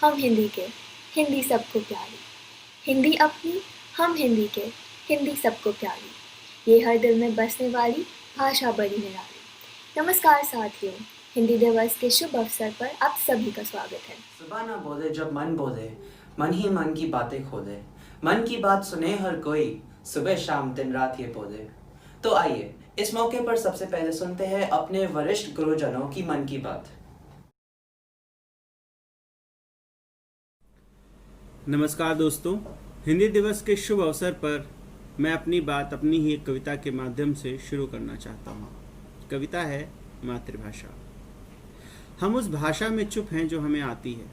हम हिंदी के, हिंदी सबको प्यारी। हिंदी अपनी, हम हिंदी के, हिंदी सबको प्यारी। ये हर दिल में बसने वाली भाषा बड़ी निराली। नमस्कार साथियों, हिंदी दिवस के शुभ अवसर पर आप सभी का स्वागत है। सुबह ना बोले जब मन बोले, मन ही मन की बातें खोले, मन की बात सुने हर कोई, सुबह शाम दिन रात ये बोले। तो आइए इस मौके पर सबसे पहले सुनते हैं अपने वरिष्ठ गुरुजनों की मन की बात। नमस्कार दोस्तों, हिंदी दिवस के शुभ अवसर पर मैं अपनी बात अपनी ही एक कविता के माध्यम से शुरू करना चाहता हूँ। कविता है मातृभाषा। हम उस भाषा में चुप हैं जो हमें आती है।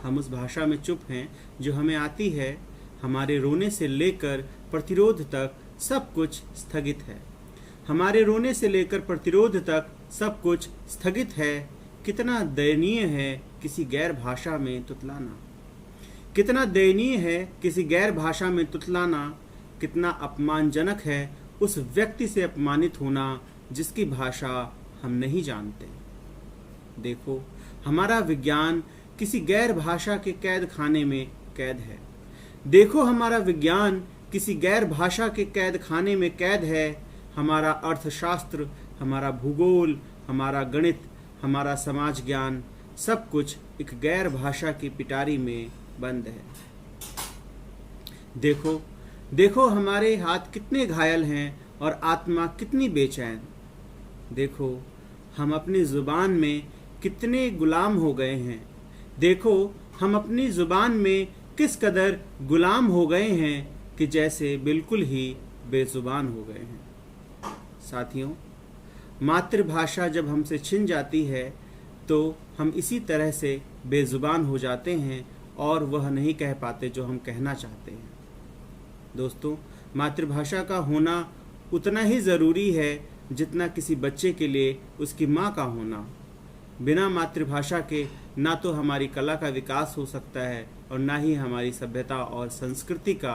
हम उस भाषा में चुप हैं जो हमें आती है। हमारे रोने से लेकर प्रतिरोध तक सब कुछ स्थगित है। हमारे रोने से लेकर प्रतिरोध तक सब कुछ स्थगित है। कितना दयनीय है किसी गैर भाषा में तुतलाना। कितना दयनीय है किसी गैर भाषा में तुतलाना। कितना अपमानजनक है उस व्यक्ति से अपमानित होना जिसकी भाषा हम नहीं जानते। देखो, हमारा विज्ञान किसी गैर भाषा के कैद खाने में कैद है। देखो, हमारा विज्ञान किसी गैर भाषा के कैद खाने में कैद है। हमारा अर्थशास्त्र, हमारा भूगोल, हमारा गणित, हमारा समाज ज्ञान, सब कुछ एक गैर भाषा की पिटारी में बंद है। देखो देखो, हमारे हाथ कितने घायल हैं और आत्मा कितनी बेचैन। देखो, हम अपनी जुबान में कितने गुलाम हो गए हैं। देखो, हम अपनी जुबान में किस कदर गुलाम हो गए हैं कि जैसे बिल्कुल ही बेजुबान हो गए हैं। साथियों, मातृभाषा जब हमसे छिन जाती है तो हम इसी तरह से बेजुबान हो जाते हैं और वह नहीं कह पाते जो हम कहना चाहते हैं। दोस्तों, मातृभाषा का होना उतना ही ज़रूरी है जितना किसी बच्चे के लिए उसकी माँ का होना। बिना मातृभाषा के ना तो हमारी कला का विकास हो सकता है और ना ही हमारी सभ्यता और संस्कृति का,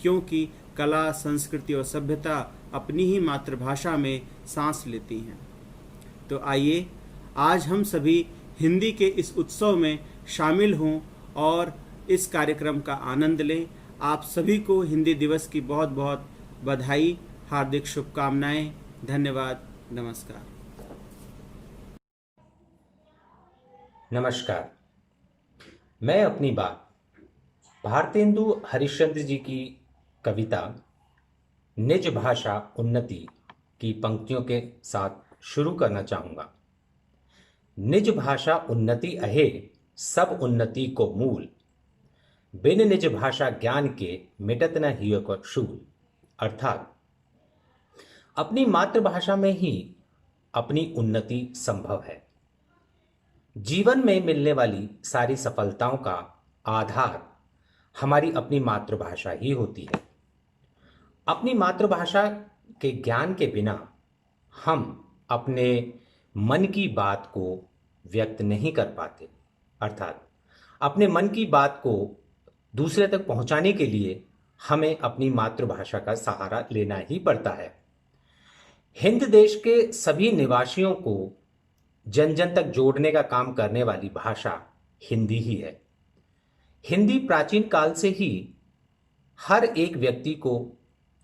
क्योंकि कला, संस्कृति और सभ्यता अपनी ही मातृभाषा में सांस लेती हैं। तो आइए आज हम सभी हिंदी के इस उत्सव में शामिल हों और इस कार्यक्रम का आनंद लें। आप सभी को हिंदी दिवस की बहुत बहुत बधाई, हार्दिक शुभकामनाएं। धन्यवाद। नमस्कार। नमस्कार। मैं अपनी बात भारतेंदु हरिश्चंद्र जी की कविता निज भाषा उन्नति की पंक्तियों के साथ शुरू करना चाहूँगा। निज भाषा उन्नति अहे सब उन्नति को मूल, बिन निज भाषा ज्ञान के मिटत न हिय को शूल। अर्थात अपनी मातृभाषा में ही अपनी उन्नति संभव है। जीवन में मिलने वाली सारी सफलताओं का आधार हमारी अपनी मातृभाषा ही होती है। अपनी मातृभाषा के ज्ञान के बिना हम अपने मन की बात को व्यक्त नहीं कर पाते। अर्थात अपने मन की बात को दूसरे तक पहुंचाने के लिए हमें अपनी मातृभाषा का सहारा लेना ही पड़ता है। हिंद देश के सभी निवासियों को जन जन तक जोड़ने का काम करने वाली भाषा हिंदी ही है। हिंदी प्राचीन काल से ही हर एक व्यक्ति को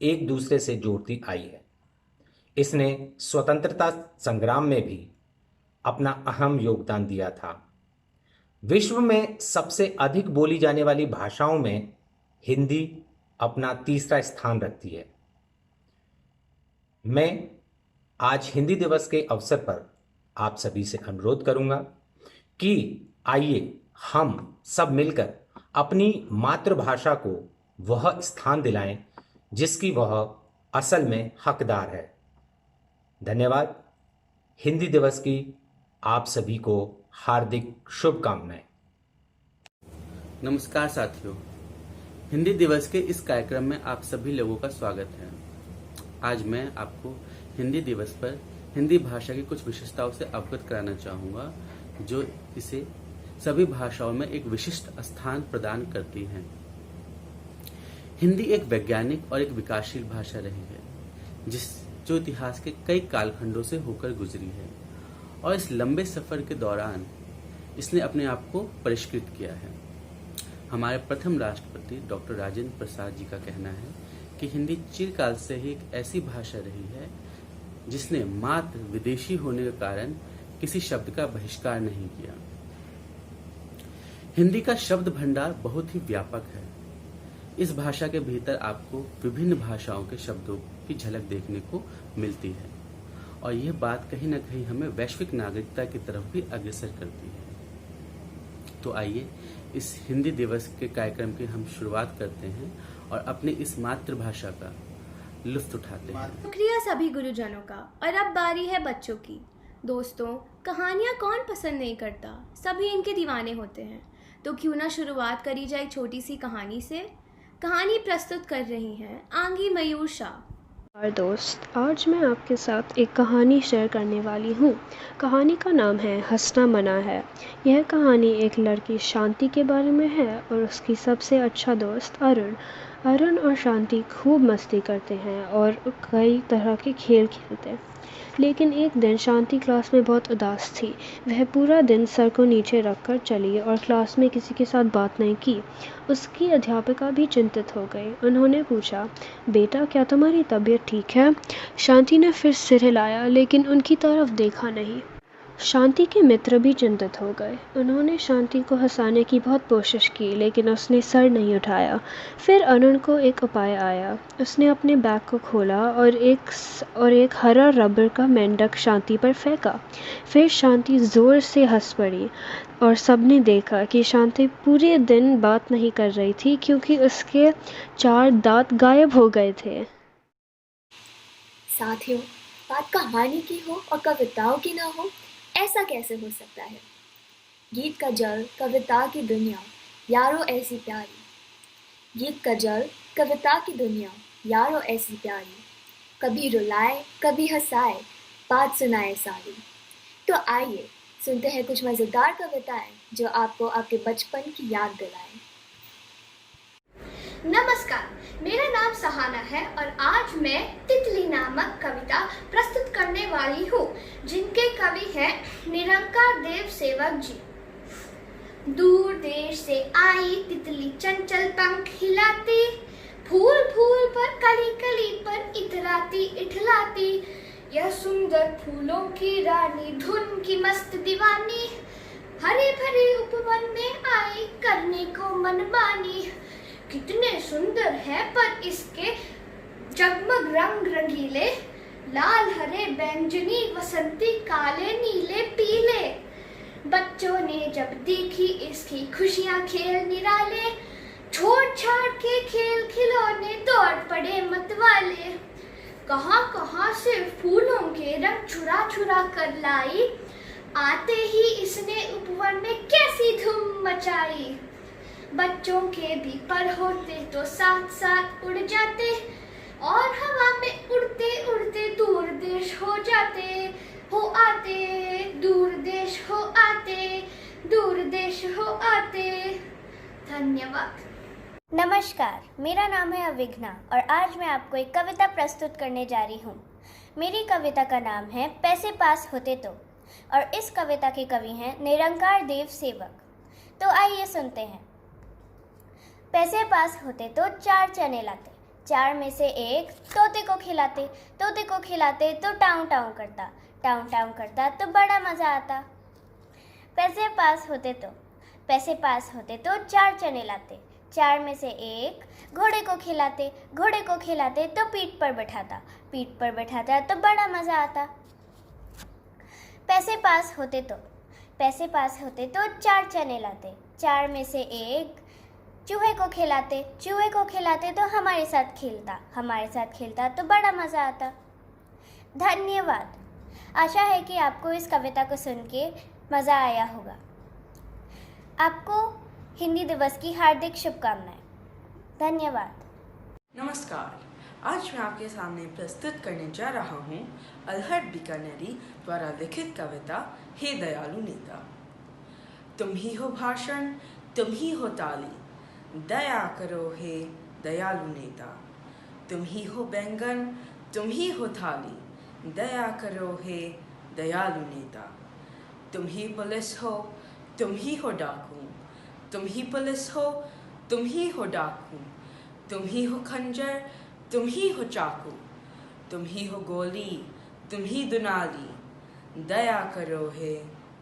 एक दूसरे से जोड़ती आई है। इसने स्वतंत्रता संग्राम में भी अपना अहम योगदान दिया था। विश्व में सबसे अधिक बोली जाने वाली भाषाओं में हिंदी अपना तीसरा स्थान रखती है। मैं आज हिंदी दिवस के अवसर पर आप सभी से अनुरोध करूंगा कि आइए हम सब मिलकर अपनी मातृभाषा को वह स्थान दिलाएं जिसकी वह असल में हकदार है। धन्यवाद। हिंदी दिवस की आप सभी को हार्दिक शुभकामनाएं। नमस्कार साथियों, हिंदी दिवस के इस कार्यक्रम में आप सभी लोगों का स्वागत है। आज मैं आपको हिंदी दिवस पर हिंदी भाषा की कुछ विशेषताओं से अवगत कराना चाहूँगा जो इसे सभी भाषाओं में एक विशिष्ट स्थान प्रदान करती हैं। हिंदी एक वैज्ञानिक और एक विकासशील भाषा रही है जो इतिहास के कई कालखंडों से होकर गुजरी है और इस लंबे सफर के दौरान इसने अपने आप को परिष्कृत किया है। हमारे प्रथम राष्ट्रपति डॉक्टर राजेंद्र प्रसाद जी का कहना है कि हिंदी चिरकाल से ही एक ऐसी भाषा रही है जिसने मात्र विदेशी होने के कारण किसी शब्द का बहिष्कार नहीं किया। हिंदी का शब्द भंडार बहुत ही व्यापक है। इस भाषा के भीतर आपको विभिन्न भाषाओं के शब्दों की झलक देखने को मिलती है और यह बात कहीं ना कहीं हमें वैश्विक नागरिकता की तरफ भी अग्रसर करती है। तो आइए इस हिंदी दिवस के कार्यक्रम की हम शुरुआत करते हैं और अपने इस मातृभाषा का लुत्फ उठाते हैं। शुक्रिया सभी गुरुजनों का। और अब बारी है बच्चों की। दोस्तों, कहानियाँ कौन पसंद नहीं करता, सभी इनके दीवाने होते हैं। तो क्यों ना शुरुआत करी जाए छोटी सी कहानी से। कहानी प्रस्तुत कर रही हैं आंगी मयूर शाह। और दोस्त, आज मैं आपके साथ एक कहानी शेयर करने वाली हूँ। कहानी का नाम है हंसना मना है। यह कहानी एक लड़की शांति के बारे में है और उसकी सबसे अच्छा दोस्त अरुण। अरुण और शांति खूब मस्ती करते हैं और कई तरह के खेल खेलते हैं। लेकिन एक दिन शांति क्लास में बहुत उदास थी। वह पूरा दिन सर को नीचे रखकर चली और क्लास में किसी के साथ बात नहीं की। उसकी अध्यापिका भी चिंतित हो गई। उन्होंने पूछा, बेटा क्या तुम्हारी तबीयत ठीक है? शांति ने फिर सिर हिलाया लेकिन उनकी तरफ देखा नहीं। शांति के मित्र भी चिंतित हो गए। उन्होंने शांति को हंसाने की बहुत कोशिश की लेकिन उसने सर नहीं उठाया। फिर अरुण को एक उपाय आया। उसने अपने बैग को खोला और एक हरा रबर का मेंढक शांति पर फेंका। फिर शांति ज़ोर से हंस पड़ी और सबने देखा कि शांति पूरे दिन बात नहीं कर रही थी क्योंकि उसके 4 दांत गायब हो गए थे। साथियों, बात कहानी की हो और कविताओं की ना हो, ऐसा कैसे हो सकता है? गीत का जल, कविता की दुनिया, यारो ऐसी प्यारी। गीत का जल, कविता की दुनिया, यारो ऐसी प्यारी। कभी रुलाए, कभी हंसाए, बात सुनाए सारी। तो आइए सुनते हैं कुछ मज़ेदार कविताएं जो आपको आपके बचपन की याद दिलाएं। नमस्कार, मेरा नाम सहाना है और आज मैं तितली नामक कविता प्रस्तुत करने वाली हूँ, जिनके कवि हैं निरंकार देव सेवक जी। दूर देश से आई तितली चंचल पंख हिलाती, फूल फूल पर कली कली पर इतराती इठलाती। यह सुंदर फूलों की रानी धुन की मस्त दीवानी, हरे भरे उपवन में आई करने को मनमानी। कितने सुंदर है पर इसके जगमग रंग रंगीले, लाल हरे बैंगनी वसंती काले नीले पीले। बच्चों ने जब देखी इसकी खुशियां खेल निराले, छोड़ छाड़ के खेल खिलौने दौड़ पड़े मतवाले। कहां कहां से फूलों के रंग चुरा चुरा कर लाई, आते ही इसने उपवन में कैसी धूम मचाई। बच्चों के भी पर होते तो साथ साथ उड़ जाते और हवा में उड़ते उड़ते दूर देश हो जाते हो आते, दूर देश हो आते, दूर देश हो आते। धन्यवाद। नमस्कार, मेरा नाम है अविघ्ना और आज मैं आपको एक कविता प्रस्तुत करने जा रही हूँ। मेरी कविता का नाम है पैसे पास होते तो, और इस कविता के कवि हैं निरंकार देव सेवक। तो आइए सुनते हैं। पैसे पास होते तो 4 चने लाते, 4 में से एक तोते को खिलाते, तोते को खिलाते तो टाउं टाउं करता, टाउं टाउं करता तो बड़ा मज़ा आता। पैसे पास होते तो 4 चने लाते, 4 में से एक घोड़े को खिलाते, घोड़े को खिलाते तो पीठ पर बैठाता, पीठ पर बैठाता तो बड़ा मज़ा आता। पैसे पास होते तो 4 चने लाते, 4 में से एक चूहे को खिलाते, चूहे को खिलाते तो हमारे साथ खेलता तो बड़ा मज़ा आता। धन्यवाद। आशा है कि आपको इस कविता को सुन के मज़ा आया होगा। आपको हिंदी दिवस की हार्दिक शुभकामनाएं। धन्यवाद। नमस्कार, आज मैं आपके सामने प्रस्तुत करने जा रहा हूँ अलहट बीकानेरी द्वारा लिखित कविता हे दयालु नेता। तुम ही हो भाषण, तुम ही हो ताली, दया करो हे दयालु नेता। तुम ही हो बैंगन, तुम ही हो थाली, दया करो हे दयालु नेता। तुम ही पुलिस हो, तुम ही हो डाकू, तुम ही पुलिस हो, तुम ही हो डाकू, तुम ही हो खंजर, तुम ही हो चाकू, तुम ही हो गोली, तुम ही दुनाली, दया करो हे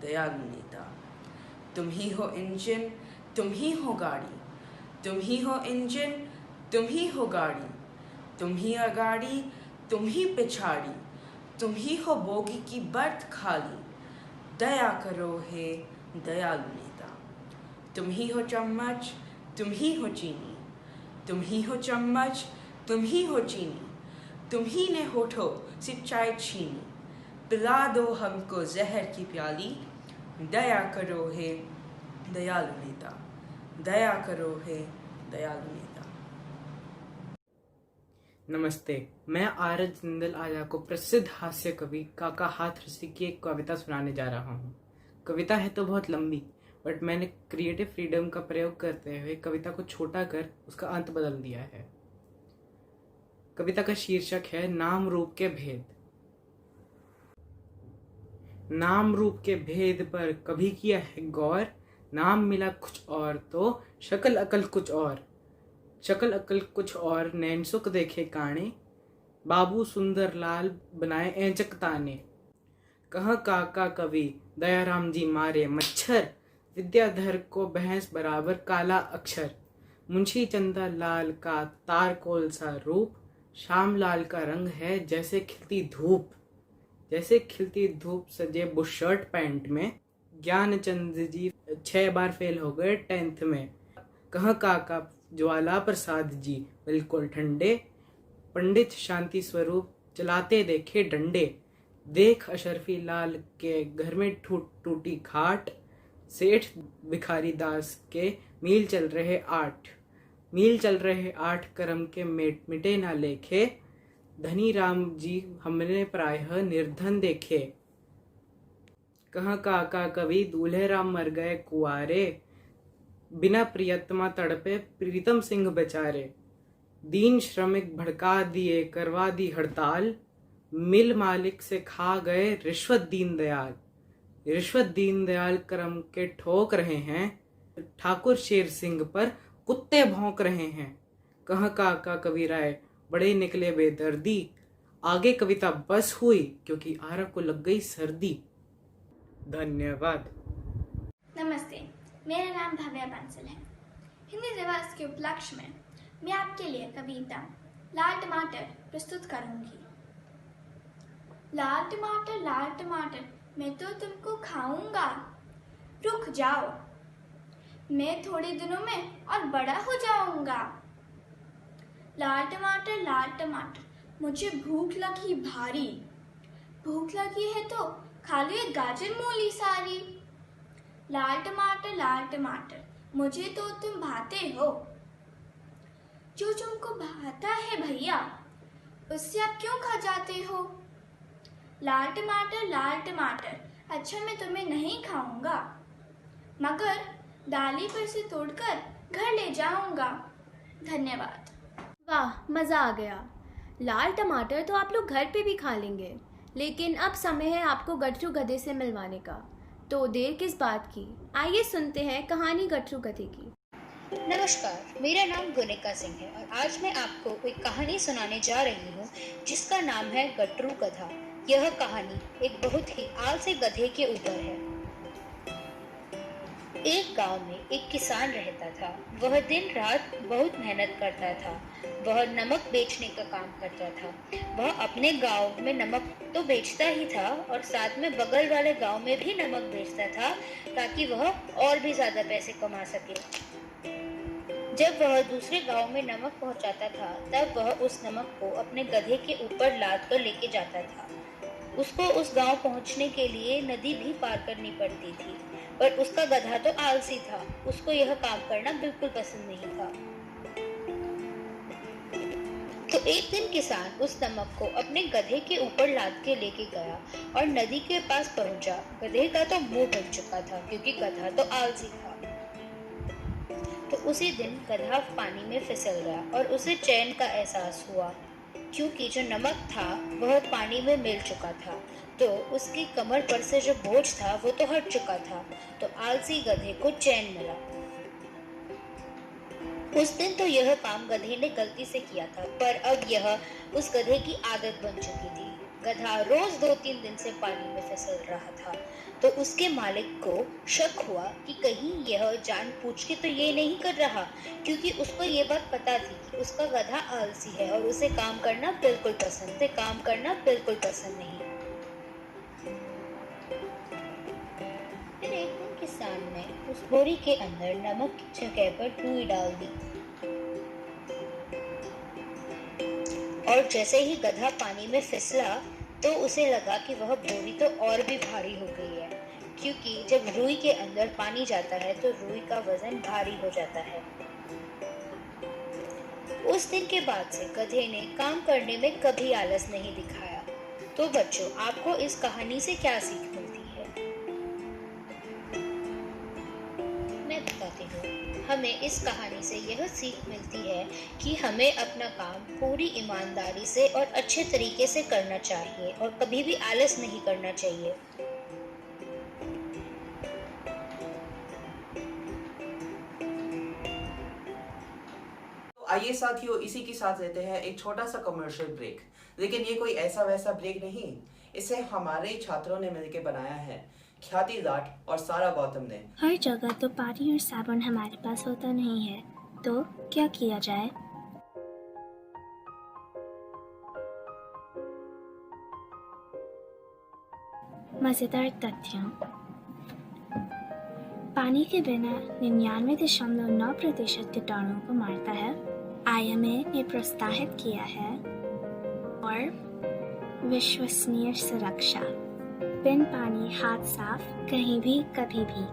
दयालु नेता। तुम ही हो इंजन, तुम ही हो गाड़ी, तुम ही हो इंजन, तुम ही हो गाड़ी, तुम ही अगाड़ी, तुम ही पिछाड़ी, तुम ही हो बोगी की बर्थ खाली, दया करो हे दयालु नेता। तुम ही हो चम्मच, तुम ही हो चीनी, तुम ही हो चम्मच, तुम ही हो चीनी, तुम ही ने होठों से चाय छीनी, पिला दो हमको जहर की प्याली, दया करो हे दयालु नेता, दया करो हे दयालु नेता। नमस्ते, मैं आरज जिंदल आज आपको प्रसिद्ध हास्य कवि काका हाथरसी की एक कविता सुनाने जा रहा हूँ। कविता है तो बहुत लंबी, बट मैंने क्रिएटिव फ्रीडम का प्रयोग करते हुए कविता को छोटा कर उसका अंत बदल दिया है। कविता का शीर्षक है नाम रूप के भेद। नाम रूप के भेद पर कभी किया है गौर, नाम मिला कुछ और तो शक्ल अकल कुछ और, शक्ल अकल कुछ और नैन सुख देखे काणे, बाबू सुंदर लाल बनाए ऐंचक ताने। कहाँ काका कवि दयाराम जी मारे मच्छर, विद्याधर को भैंस बराबर काला अक्षर, मुंशी चंदा लाल का तारकोल सा रूप, श्याम लाल का रंग है जैसे खिलती धूप, जैसे खिलती धूप सजे बुशर्ट पैंट में, ज्ञानचंद जी 6 बार फेल हो गए 10th में। कहाँ काका ज्वाला प्रसाद जी बिल्कुल ठंडे, पंडित शांति स्वरूप चलाते देखे डंडे, देख अशरफी लाल के घर में टूटी खाट, सेठ भिखारी दास के मील चल रहे 8 करम के मिटे ना लेखे, धनी राम जी हमने प्रायः निर्धन देखे। कहाँ काका कवि दूल्हे राम मर गए कुआरे, बिना प्रियतमा तड़पे प्रीतम सिंह बेचारे, दीन श्रमिक भड़का दिए करवा दी हड़ताल, मिल मालिक से खा गए रिश्वत दीन दयाल करम के ठोक रहे हैं, ठाकुर शेर सिंह पर कुत्ते भौंक रहे हैं। कहाँ काका कवि राय बड़े निकले बेदर्दी, आगे कविता बस हुई क्योंकि आरव को लग गई सर्दी। धन्यवाद। नमस्ते, मेरा नाम भव्या बंसल है। हिंदी दिवस के उपलक्ष्य में मैं आपके लिए कविता लाल टमाटर प्रस्तुत करूंगी। लाल टमाटर मैं तो तुमको खाऊंगा, रुक जाओ, मैं थोड़े दिनों में और बड़ा हो जाऊंगा। लाल टमाटर मुझे भूख लगी भारी, भूख लगी है तो खा लो ये गाजर मूली सारी। लाल टमाटर मुझे तो तुम भाते हो, जो तुमको भाता है भैया उससे आप क्यों खा जाते हो। लाल टमाटर अच्छा मैं तुम्हें नहीं खाऊंगा, मगर डाली पर से तोड़कर घर ले जाऊंगा। धन्यवाद। वाह, मज़ा आ गया। लाल टमाटर तो आप लोग घर पे भी खा लेंगे, लेकिन अब समय है आपको गट्ठू गधे से मिलवाने का, तो देर किस बात की, आइए सुनते हैं कहानी गट्ठू गधे की। नमस्कार, मेरा नाम गुनिका सिंह है और आज मैं आपको एक कहानी सुनाने जा रही हूँ जिसका नाम है गट्ठू गधा। यह कहानी एक बहुत ही आलसी गधे के ऊपर है। एक गांव में एक किसान रहता था। वह दिन रात बहुत मेहनत करता था। वह नमक बेचने का काम करता था। वह अपने गांव में नमक तो बेचता ही था और साथ में बगल वाले गांव में भी नमक बेचता था ताकि वह और भी ज्यादा पैसे कमा सके। जब वह दूसरे गांव में नमक पहुंचाता था तब वह उस नमक को अपने गधे के ऊपर लाद कर लेके जाता था। उसको उस गांव पहुंचने के लिए नदी भी पार करनी पड़ती थी, पर उसका गधा तो आलसी था। उसको यह काम करना बिल्कुल पसंद नहीं था। तो एक दिन किसान उस नमक को अपने गधे के ऊपर लाद के लेके गया और नदी के पास पहुंचा। गधे का तो मुंह बन चुका था क्योंकि गधा तो आलसी था। तो उसी दिन गधा पानी में फिसल गया और उसे चैन का एहसास हुआ क्योंकि जो नमक था वह पानी में मिल चुका था। तो उसकी कमर पर से जो बोझ था वो तो हट चुका था। तो आलसी गधे को चैन मिला। उस दिन तो यह काम गधे ने गलती से किया था, पर अब यह उस गधे की आदत बन चुकी थी। गधा रोज 2-3 दिन से पानी में फिसल रहा था, तो उसके मालिक को शक हुआ कि कहीं यह जानबूझ के तो ये नहीं कर रहा, क्योंकि उसको ये बात पता थी कि उसका गधा आलसी है और उसे काम करना बिल्कुल पसंद नहीं। फिर एक दिन किसान ने उस बोरी के अंदर नमक की जगह पर रुई डाल दी, और जैसे ही गधा पानी में फिसला तो उसे लगा कि वह बोरी तो और भी भारी हो गई है, क्योंकि जब रुई के अंदर पानी जाता है तो रुई का वजन भारी हो जाता है। उस दिन के बाद से गधे ने काम करने में कभी आलस नहीं दिखाया। तो बच्चों, आपको इस कहानी से क्या सीख मिलती है? मैं बताती हूँ। हमें इस कहानी से यह सीख मिलती है कि हमें अपना काम पूरी ईमानदारी से और अच्छे तरीके से करना चाहिए और कभी भी आलस नहीं करना चाहिए। तो आइए साथियों, इसी के साथ लेते हैं एक छोटा सा कमर्शियल ब्रेक। लेकिन ये कोई ऐसा वैसा ब्रेक नहीं, इसे हमारे छात्रों ने मिलकर बनाया है, ख्याति जाट और सारा गौतम ने। हर जगह तो पानी और साबुन हमारे पास होता नहीं है, तो क्या किया जाए? मजेदार तथ्यों। पानी के बिना 99.9% कीटाणुओं को मारता है, IMA ने प्रोत्साहित किया है। और विश्वसनीय सुरक्षा, बिन पानी हाथ साफ, कहीं भी कभी भी।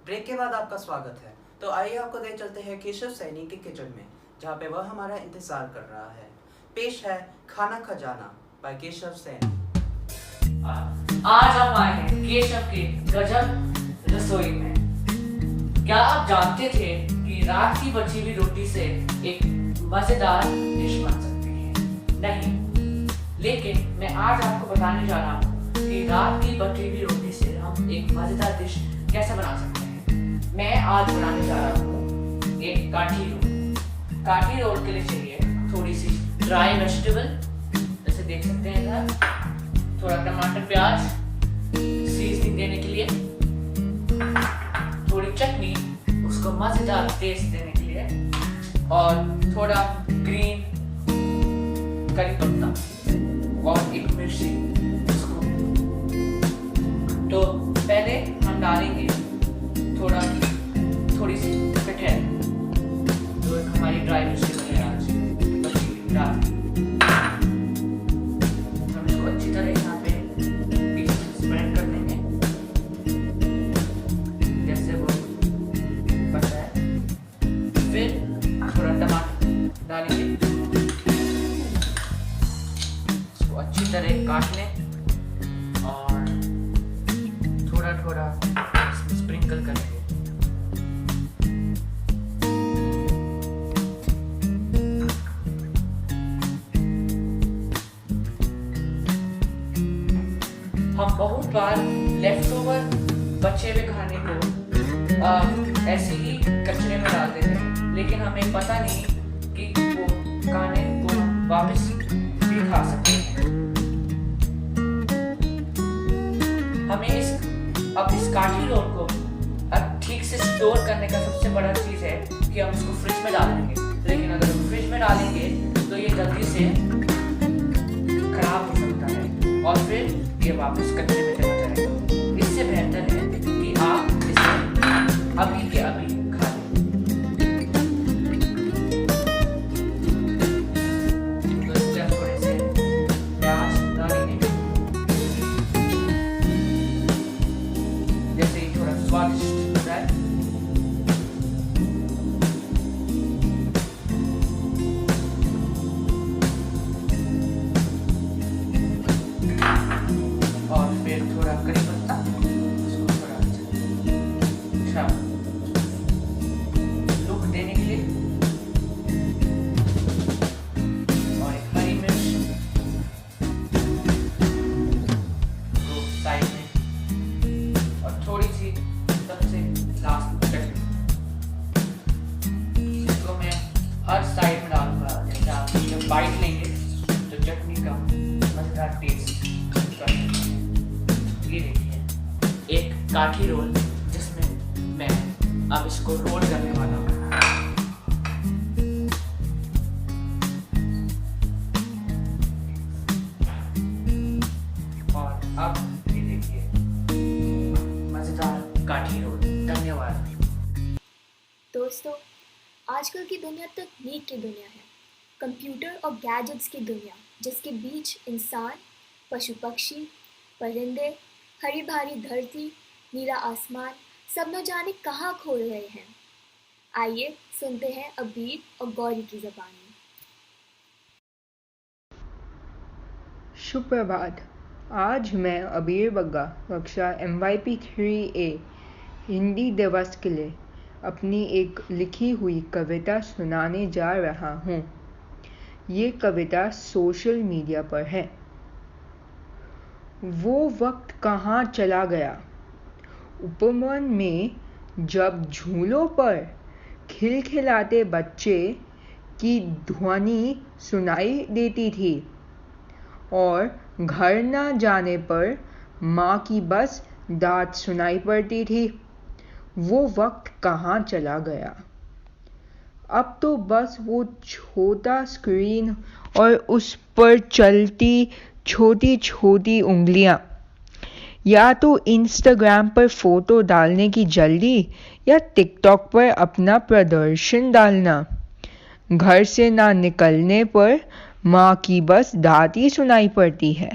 ब्रेक के बाद आपका स्वागत है। तो आइए आपको ले चलते हैं केशव सैनी के किचन में, जहाँ पे वह हमारा इंतजार कर रहा है। पेश है खाना खजाना बाय केशव सैनी। आज हम आए हैं केशव के गजब रसोई में। क्या आप जानते थे कि रात की बची हुई रोटी से एक मजेदार डिश बन सकती है? नहीं, लेकिन मैं आज आपको बताने जा रहा हूँ कि रात की बची हुई रोटी से हम एक मजेदार डिश कैसे बना सकते हैं। मैं आज बनाने जा रहा हूँ एक काठी रोल। काठी रोल के लिए चाहिए थोड़ी सी ड्राई वेजिटेबल, जैसे देख सकते हैं इधर, थोड़ा टमाटर प्याज सीजनिंग देने के लिए, थोड़ी चटनी उसको मजेदार टेस्ट देने के लिए, और थोड़ा ग्रीन करी पत्ता और एक मिर्ची उसको। तो पहले हम डालेंगे थोड़ी सी कटहल, जो एक हमारी ड्राई वेजिटेबल है आज बची रात। हम इसको अच्छी तरह यहाँ पे स्प्रेड कर देंगे जैसे वो बचा है। फिर थोड़ा टमाटर डालेंगे, इसको अच्छी तरह काट लें और थोड़ा थोड़ा स्प्रिंकल करेंगे। हम बहुत बार लेफ्ट ओवर बचे हुए खाने को ऐसे ही कचरे में डाल देते हैं, लेकिन हमें पता नहीं कि वो खाने को वापस भी खा सकते हैं। हमें इस काठी रोल को अब ठीक से स्टोर करने का सबसे बड़ा चीज़ है कि हम उसको फ्रिज में डाल देंगे, लेकिन अगर हम फ्रिज में डालेंगे तो ये जल्दी से खराब हो सकता है और फिर ये वापस कचरे में चला जाएगा। इससे बेहतर है कि आप इसे अभी के अभी खा लें। तो इससे थोड़े से प्याज डालेंगे, जैसे ही थोड़ा स्वादिष्ट हो जाए। और फिर थोड़ा करी पत्ता, उसको थोड़ा अच्छा का टेस्ट कर सकते हैं। ये देखिए एक काठी रोल जिसमें मैं अब इसको रोल करने वाला हूँ। और अब ये देखिए मजेदार काठी रोल। धन्यवाद। दोस्तों, आजकल की दुनिया तकनीक की दुनिया है, कंप्यूटर और गैजेट्स की दुनिया, जिसके बीच इंसान, पशु पक्षी, परिंदे, हरी भरी धरती, नीला आसमान सब न जाने कहाँ खो रहे हैं। आइए सुनते हैं अबीर और गौरी की ज़बान में। सुप्रभात। आज मैं अबीर बग्गा कक्षा MYP 3A हिंदी दिवस के लिए अपनी एक लिखी हुई कविता सुनाने जा रहा हूँ। ये कविता सोशल मीडिया पर है। वो वक्त कहाँ चला गया, उपवन में जब झूलों पर खिलखिलाते बच्चे की ध्वनि सुनाई देती थी और घर न जाने पर माँ की बस डांट सुनाई पड़ती थी। वो वक्त कहाँ चला गया। अब तो बस वो छोटा स्क्रीन और उस पर चलती छोटी छोटी उंगलियां, या तो इंस्टाग्राम पर फोटो डालने की जल्दी या टिकटॉक पर अपना प्रदर्शन डालना। घर से ना निकलने पर माँ की बस डांट ही सुनाई पड़ती है।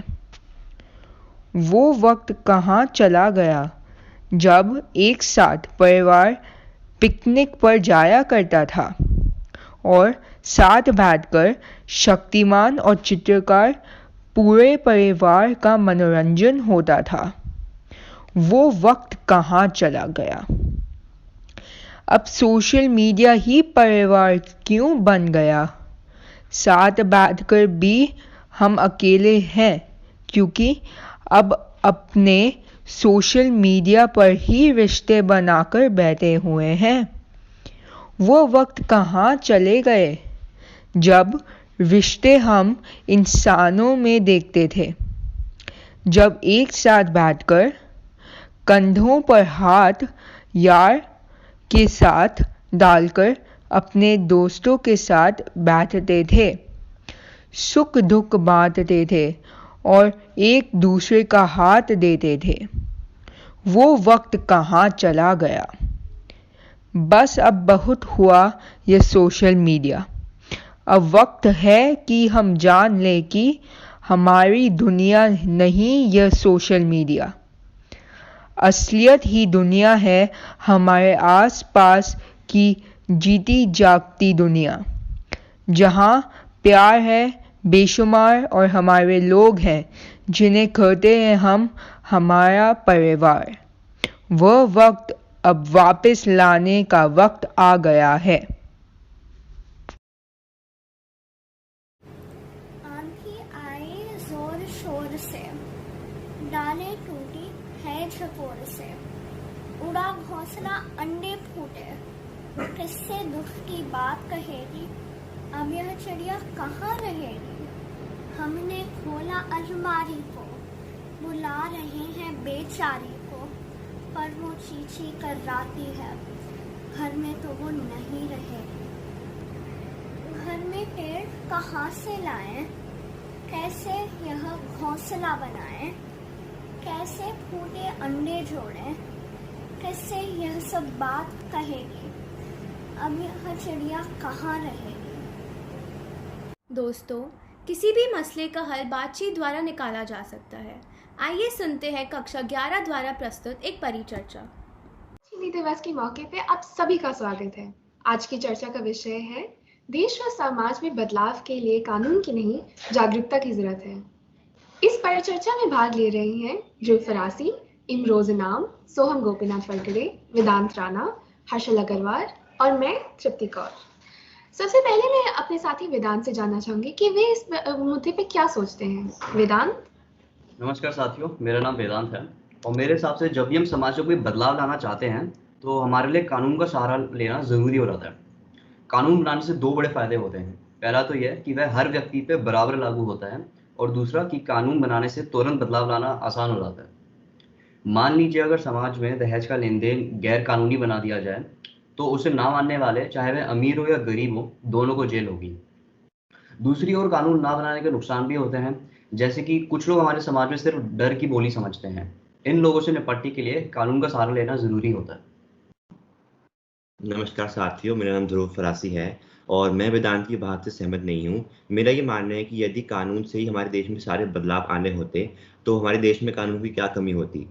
वो वक्त कहाँ चला गया जब एक साथ परिवार पिकनिक पर जाया करता था और साथ बैठकर शक्तिमान और चित्रकार पूरे परिवार का मनोरंजन होता था। वो वक्त कहाँ चला गया। अब सोशल मीडिया ही परिवार क्यों बन गया। साथ बैठकर भी हम अकेले हैं, क्योंकि अब अपने सोशल मीडिया पर ही रिश्ते बनाकर बैठे हुए हैं। वो वक्त कहाँ चले गए जब रिश्ते हम इंसानों में देखते थे, जब एक साथ बैठकर कंधों पर हाथ यार के साथ डालकर अपने दोस्तों के साथ बैठते थे, सुख दुख बांटते थे और एक दूसरे का हाथ देते थे। वो वक्त कहाँ चला गया। बस अब बहुत हुआ ये सोशल मीडिया। अब वक्त है कि हम जान लें कि हमारी दुनिया नहीं यह सोशल मीडिया। असलियत ही दुनिया है हमारे आसपास की जीती जागती दुनिया, जहाँ प्यार है बेशुमार और हमारे लोग हैं जिन्हें कहते हैं हम हमारा परिवार। वह वक्त अब वापस लाने का वक्त आ गया है। आंधी आई जोर शोर से, डालें टूटी है झकोर से, उड़ा घोंसला अंडे फूटे, किससे दुख की बात कहेगी, अब यह चिड़िया कहाँ रहेगी। हमने खोला अलमारी को, बुला रहे हैं बेचारी को, पर वो चींची कराती है, घर में तो वो नहीं रहेगी। घर में पेड़ कहाँ से लाएं, कैसे यह घोंसला बनाएं, कैसे फूटे अंडे जोड़ें, किससे यह सब बात कहेगी, अब यह चिड़िया कहाँ रहेगी। दोस्तों, किसी भी मसले का हल बातचीत द्वारा निकाला जा सकता है। आइए सुनते हैं कक्षा 11 द्वारा प्रस्तुत एक परिचर्चा। हिंदी दिवस के मौके पे आप सभी का स्वागत है। आज की चर्चा का विषय है देश व समाज में बदलाव के लिए कानून की नहीं जागरूकता की जरूरत है। इस परिचर्चा में भाग ले रहे हैं जुल फरासी, इमरोज नाम, सोहम गोपीनाथ वरकड़े, वेदांत राणा, हर्षल अग्रवाल और मैं तृप्ति कौर। सबसे पहले मैं अपने साथी वेदांत से जानना चाहूंगी कि वे इस मुद्दे पे क्या सोचते हैं। वेदांत। नमस्कार साथियों, मेरा नाम वेदांत है और मेरे हिसाब से जब भी हम समाज में कोई बदलाव लाना चाहते हैं तो हमारे लिए कानून का सहारा लेना ज़रूरी हो जाता है। कानून बनाने से दो बड़े फायदे होते हैं। पहला तो यह कि वह हर व्यक्ति पे बराबर लागू होता है और दूसरा कि कानून बनाने से तुरंत बदलाव लाना आसान हो जाता है। मान लीजिए अगर समाज में दहेज का लेन देन गैर कानूनी बना दिया जाए तो उसे ना मानने वाले, चाहे वह अमीर हो या गरीब हो, दोनों को जेल होगी। दूसरी ओर कानून ना बनाने के नुकसान भी होते हैं, जैसे कि कुछ लोग हमारे समाज में सिर्फ डर की बोली समझते हैं। इन लोगों से निपटने के लिए कानून का सहारा लेना जरूरी होता है। नमस्कार साथियों, मेरा नाम ध्रुव फरासी है और मैं वेदांत की बात से सहमत नहीं हूँ। मेरा ये मानना है कि यदि कानून से ही हमारे देश में सारे बदलाव आने होते तो हमारे देश में कानून की क्या कमी होती।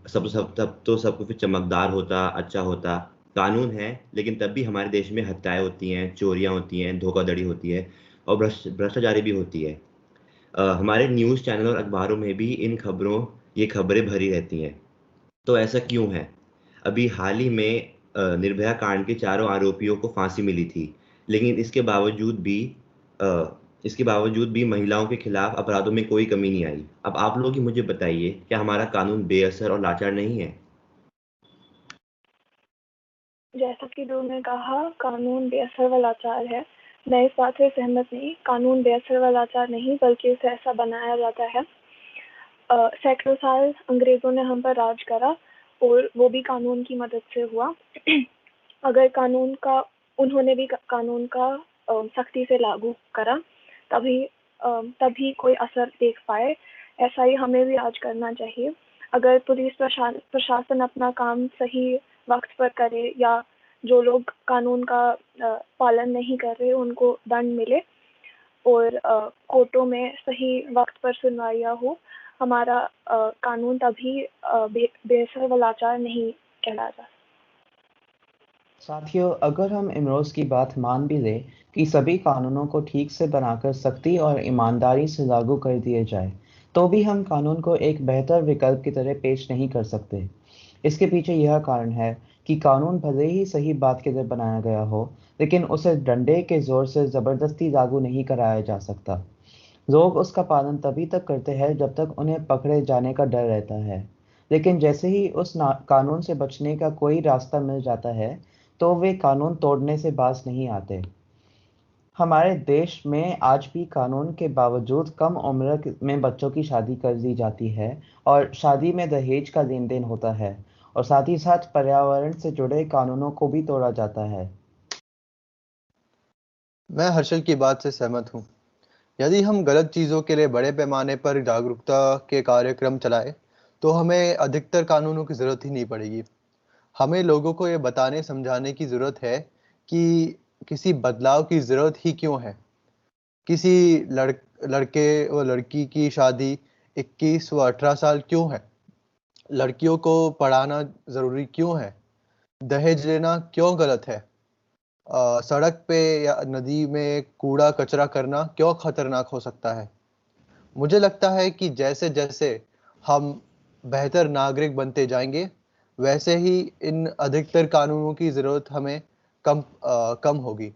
सब कुछ चमकदार होता, अच्छा होता। कानून है लेकिन तब भी हमारे देश में हत्याएं होती हैं, चोरियां होती हैं, धोखाधड़ी होती है और भ्रष्टाचारी भी होती है। हमारे न्यूज़ चैनल और अखबारों में भी ये खबरें भरी रहती हैं। तो ऐसा क्यों है? अभी हाल ही में निर्भया कांड के चारों आरोपियों को फांसी मिली थी, लेकिन इसके बावजूद भी महिलाओं के खिलाफ अपराधों में कोई कमी नहीं आई। अब आप लोग ही मुझे बताइए, क्या हमारा कानून बेअसर और लाचार नहीं है? जैसा कि ध्रुव ने कहा, कानून बेअसर व लाचार है। मैं इस बात से सहमत नहीं। कानून बेअसर व लाचार नहीं, बल्कि इसे ऐसा बनाया जाता है। सैकड़ों साल अंग्रेजों ने हम पर राज करा और वो भी कानून की मदद से हुआ। अगर उन्होंने भी कानून का सख्ती से लागू करा, तभी कोई असर देख पाए। ऐसा ही हमें भी आज करना चाहिए। अगर पुलिस प्रशासन अपना काम सही वक्त पर करे या जो लोग कानून का पालन नहीं कर रहे उनको दंड मिले और कोर्टों में सही वक्त पर सुनवाइयाँ हो, हमारा कानून तभी बेअसर व लाचार नहीं कहलाता। साथियों, अगर हम इमरोज़ की बात मान भी लें कि सभी कानूनों को ठीक से बनाकर सख्ती और ईमानदारी से लागू कर दिए जाए, तो भी हम कानून को एक बेहतर विकल्प की तरह पेश नहीं कर सकते। इसके पीछे यह कारण है कि कानून भले ही सही बात के लिए बनाया गया हो, लेकिन उसे डंडे के जोर से ज़बरदस्ती लागू नहीं कराया जा सकता। लोग उसका पालन तभी तक करते हैं जब तक उन्हें पकड़े जाने का डर रहता है, लेकिन जैसे ही उस कानून से बचने का कोई रास्ता मिल जाता है तो वे कानून तोड़ने से बाज नहीं आते। हमारे देश में आज भी कानून के बावजूद कम उम्र में बच्चों की शादी कर दी जाती है और शादी में दहेज का लेन देन होता है, और साथ ही साथ पर्यावरण से जुड़े कानूनों को भी तोड़ा जाता है। मैं हर्षल की बात से सहमत हूँ। यदि हम गलत चीज़ों के लिए बड़े पैमाने पर जागरूकता के कार्यक्रम चलाएं, तो हमें अधिकतर कानूनों की ज़रूरत ही नहीं पड़ेगी। हमें लोगों को ये बताने समझाने की ज़रूरत है कि किसी बदलाव की ज़रूरत ही क्यों है। किसी लड़के व लड़की की शादी 21 व 18 साल क्यों है? लड़कियों को पढ़ाना ज़रूरी क्यों है? दहेज लेना क्यों गलत है? सड़क पे या नदी में कूड़ा कचरा करना क्यों खतरनाक हो सकता है? मुझे लगता है कि जैसे जैसे हम बेहतर नागरिक बनते जाएंगे, वैसे ही इन अधिकतर कानूनों की ज़रूरत हमें कम होगी।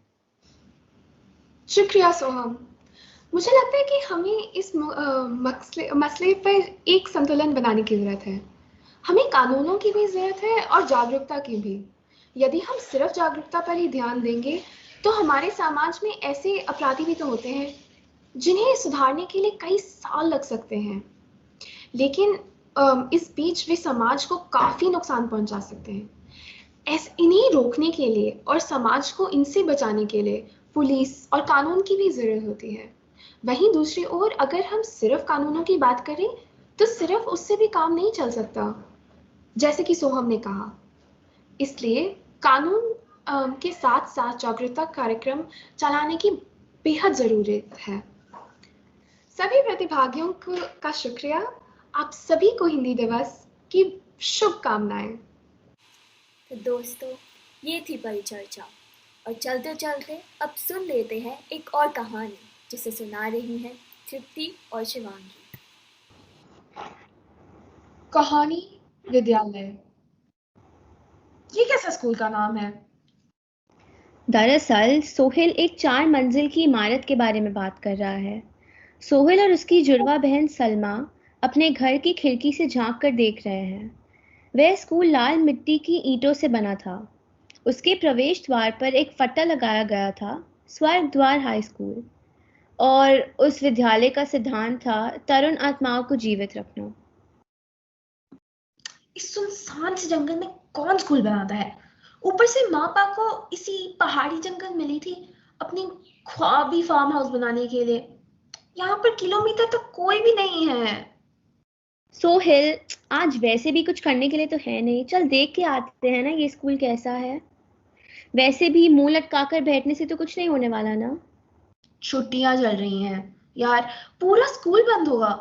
शुक्रिया सोहम। मुझे लगता है कि हमें इस मसले पर एक संतुलन बनाने की ज़रूरत है। हमें कानूनों की भी ज़रूरत है और जागरूकता की भी। यदि हम सिर्फ जागरूकता पर ही ध्यान देंगे तो हमारे समाज में ऐसे अपराधी भी तो होते हैं जिन्हें सुधारने के लिए कई साल लग सकते हैं, लेकिन इस बीच वे समाज को काफ़ी नुकसान पहुंचा सकते हैं। इन्हें रोकने के लिए और समाज को इनसे बचाने के लिए पुलिस और कानून की भी ज़रूरत होती है। वहीं दूसरी ओर अगर हम सिर्फ कानूनों की बात करें तो सिर्फ उससे भी काम नहीं चल सकता, जैसे कि सोहम ने कहा। इसलिए कानून के साथ साथ जागरूकता कार्यक्रम चलाने की बेहद ज़रूरत है। सभी प्रतिभागियों का शुक्रिया। आप सभी को हिंदी दिवस की शुभकामनाएं। तो दोस्तों, ये थी परिचर्चा और चलते चलते अब सुन लेते हैं एक और कहानी जिसे सुना रही हैं तृप्ति और शिवांगी। कहानी विद्यालय। ये कैसा स्कूल का नाम है? दरअसल सोहेल एक 4 मंजिल की इमारत के बारे में बात कर रहा है। सोहेल और उसकी जुड़वा बहन सलमा अपने घर की खिड़की से झांक कर देख रहे हैं। वह स्कूल लाल मिट्टी की ईंटों से बना था। उसके प्रवेश द्वार पर एक फट्टा लगाया गया था, स्वर्ग द्वार हाई स्कूल। और उस विद्यालय का सिद्धांत था तरुण आत्माओं को जीवित रखना। इस सुनसान से जंगल में कौन स्कूल बनाता है? ऊपर से माँ पापा को इसी पहाड़ी जंगल मिली थी अपनी ख्वाबी फार्म हाउस बनाने के लिए। यहाँ पर किलोमीटर तक कोई भी नहीं है। सोहेल, आज वैसे भी कुछ करने के लिए तो है नहीं, चल देख के आते हैं ना ये स्कूल कैसा है। वैसे भी मुंह लटकाकर बैठने से तो कुछ नहीं होने वाला ना। छुट्टियां चल रही हैं यार, पूरा स्कूल बंद होगा।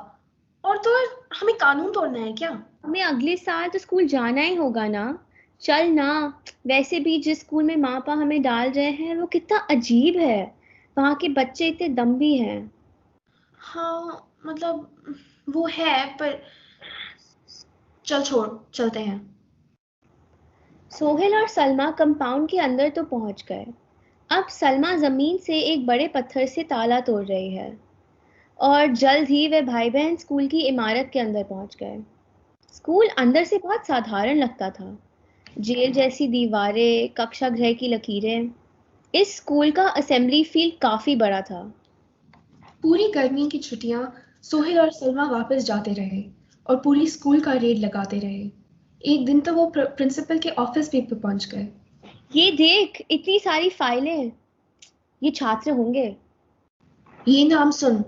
और तो और हमें कानून तोड़ना है क्या? हमें अगले साल तो स्कूल जाना ही होगा ना। चल ना। वैसे भी जिस स्कूल में माँ पापा हमें डाल रहे हैं वो कितना अजीब है। वहाँ के बच्चे इतने दम्भी हैं। हाँ मतलब वो है, पर चल छोड़, चलते हैं। सोहेल और सलमा कंपाउंड के अंदर तो पहुंच गए। अब सलमा जमीन से एक बड़े पत्थर से ताला तोड़ रही है और जल्द ही वे भाई बहन स्कूल की इमारत के अंदर पहुंच गए। स्कूल अंदर से बहुत साधारण लगता था। जेल जैसी दीवारें, कक्षा गृह की लकीरें। इस स्कूल का असेंबली फील्ड काफी बड़ा था। पूरी गर्मी की छुट्टियां सोहेल और सलमा वापस जाते रहे और पूरी स्कूल का रेड लगाते रहे। एक दिन तो वो प्रिंसिपल के ऑफिस भी पे पहुंच गए। ये देख, इतनी सारी फाइलें। ये छात्र होंगे। ये नाम सुन,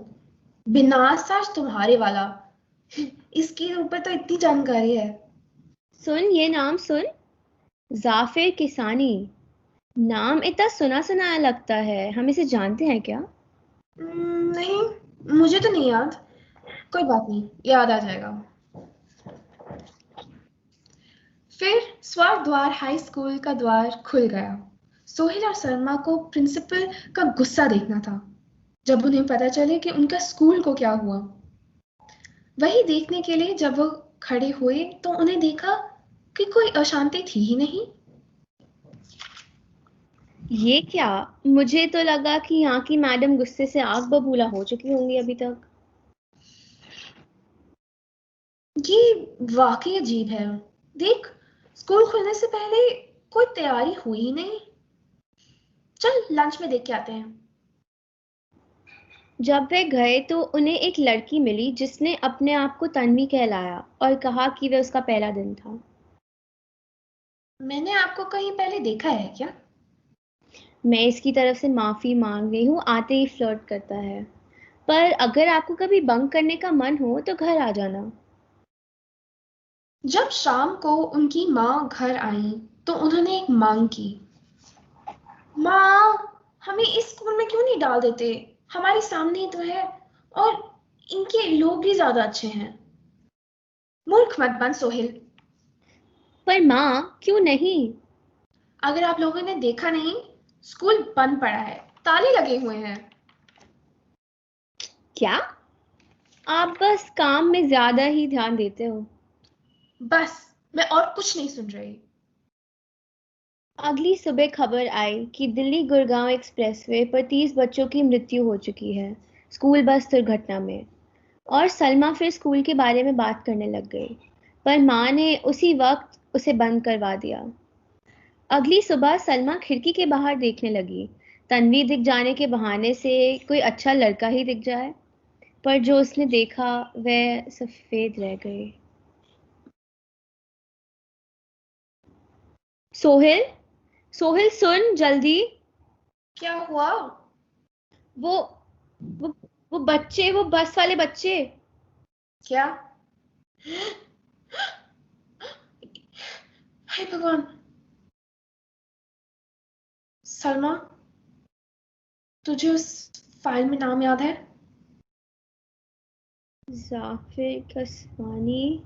बिनासाज तुम्हारे वाला। इसके ऊपर तो इतनी जानकारी है। सुन, ये नाम सुन, जाफिर किसानी। नाम इतना सुना सुनाया लगता है, हम इसे जानते हैं क्या? नहीं, मुझे तो नहीं याद। कोई बात नहीं, याद आ जाएगा। फिर स्वर्ग द्वार हाई स्कूल का द्वार खुल गया। सोहेल और सलमा को प्रिंसिपल का गुस्सा देखना था जब उन्हें पता चले कि उनका स्कूल को क्या हुआ। वही देखने के लिए जब वो खड़े हुए तो उन्हें देखा कि कोई अशांति थी ही नहीं। ये क्या? मुझे तो लगा कि यहाँ की मैडम गुस्से से आग बबूला हो चुकी होंगी अभी तक। ये वाकई अजीब है। देख, स्कूल खुलने से पहले कोई तैयारी हुई ही नहीं। चल लंच में देख के आते हैं। जब वे गए तो उन्हें एक लड़की मिली जिसने अपने आप को तन्वी कहलाया और कहा कि वह उसका पहला दिन था। मैंने आपको कहीं पहले देखा है क्या? मैं इसकी तरफ से माफी मांग रही हूँ, आते ही फ्लर्ट करता है। पर अगर आपको कभी बंक करने का मन हो तो घर आ जाना। जब शाम को उनकी माँ घर आई तो उन्होंने एक मांग की। माँ, हमें इस स्कूल में क्यों नहीं डाल देते? हमारे सामने ही तो है और इनके लोग भी ज्यादा अच्छे हैं। मूर्ख मत बन सोहेल। पर माँ, क्यों नहीं? अगर आप लोगों ने देखा नहीं, स्कूल बंद पड़ा है, ताले लगे हुए हैं। क्या? आप बस काम में ज्यादा ही ध्यान देते हो। बस, मैं और कुछ नहीं सुन रही। अगली सुबह खबर आई कि दिल्ली गुड़गांव एक्सप्रेसवे पर 30 बच्चों की मृत्यु हो चुकी है स्कूल बस दुर्घटना में। और सलमा फिर स्कूल के बारे में बात करने लग गई, पर माँ ने उसी वक्त उसे बंद करवा दिया। अगली सुबह सलमा खिड़की के बाहर देखने लगी, तन्वी दिख जाने के बहाने से कोई अच्छा लड़का ही दिख जाए। पर जो उसने देखा वह सफेद रह गई। सोहेल, सोहेल सुन जल्दी। क्या हुआ? वो वो बच्चे, वो बस वाले बच्चे। क्या? हे भगवान। सलमा, तुझे उस फाइल में नाम याद है? जाफिर कसवानी।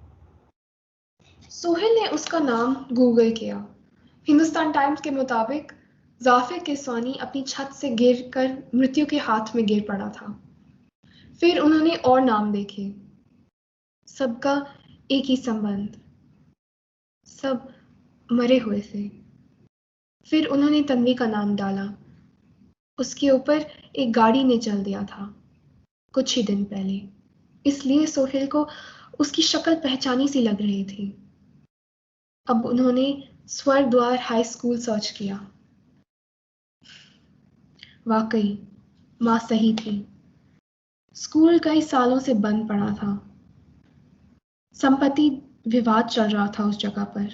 सोहेल ने उसका नाम गूगल किया। हिंदुस्तान टाइम्स के मुताबिक जाफिर किसवानी अपनी छत से गिरकर मृत्यु के हाथ में गिर पड़ा था। फिर उन्होंने और नाम देखे, सबका एक ही संबंध, सब मरे हुए थे। फिर उन्होंने तन्वी का नाम डाला। उसके ऊपर एक गाड़ी ने चल दिया था कुछ ही दिन पहले, इसलिए सोहेल को उसकी शक्ल पहचानी सी लग रही थी। अब उन्होंने स्वर्ग द्वार हाई स्कूल सर्च किया। वाकई माँ सही थी, स्कूल कई सालों से बंद पड़ा था। संपत्ति विवाद चल रहा था उस जगह पर।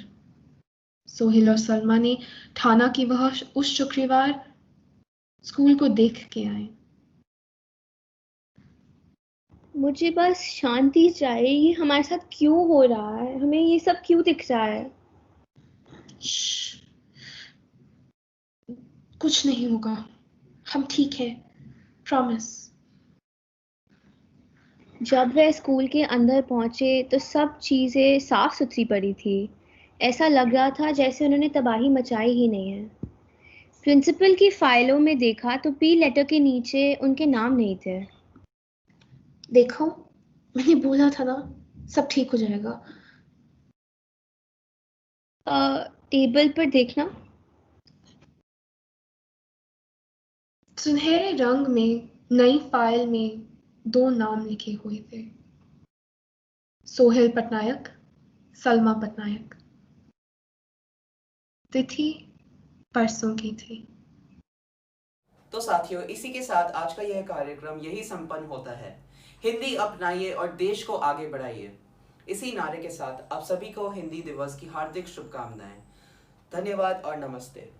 सोहेल और सलमा ने ठाना कि वह उस शुक्रवार स्कूल को देख के आए। मुझे बस शांति चाहिए। ये हमारे साथ क्यों हो रहा है? हमें ये सब क्यों दिख रहा है? कुछ नहीं होगा, हम ठीक हैं, प्रॉमिस। जब वह स्कूल के अंदर पहुंचे तो सब चीज़ें साफ सुथरी पड़ी थी। ऐसा लग रहा था जैसे उन्होंने तबाही मचाई ही नहीं है। प्रिंसिपल की फाइलों में देखा तो पी लेटर के नीचे उनके नाम नहीं थे। देखो, मैंने बोला था ना, सब ठीक हो जाएगा। टेबल पर देखना। सुनहरे रंग में नई फाइल में 2 नाम लिखे हुए थे, सोहेल पटनायक, सलमा पटनायक। तिथि परसों की थी। तो साथियों, इसी के साथ आज का यह कार्यक्रम यही संपन्न होता है। हिंदी अपनाइए और देश को आगे बढ़ाइए। इसी नारे के साथ आप सभी को हिंदी दिवस की हार्दिक शुभकामनाएं। धन्यवाद और नमस्ते।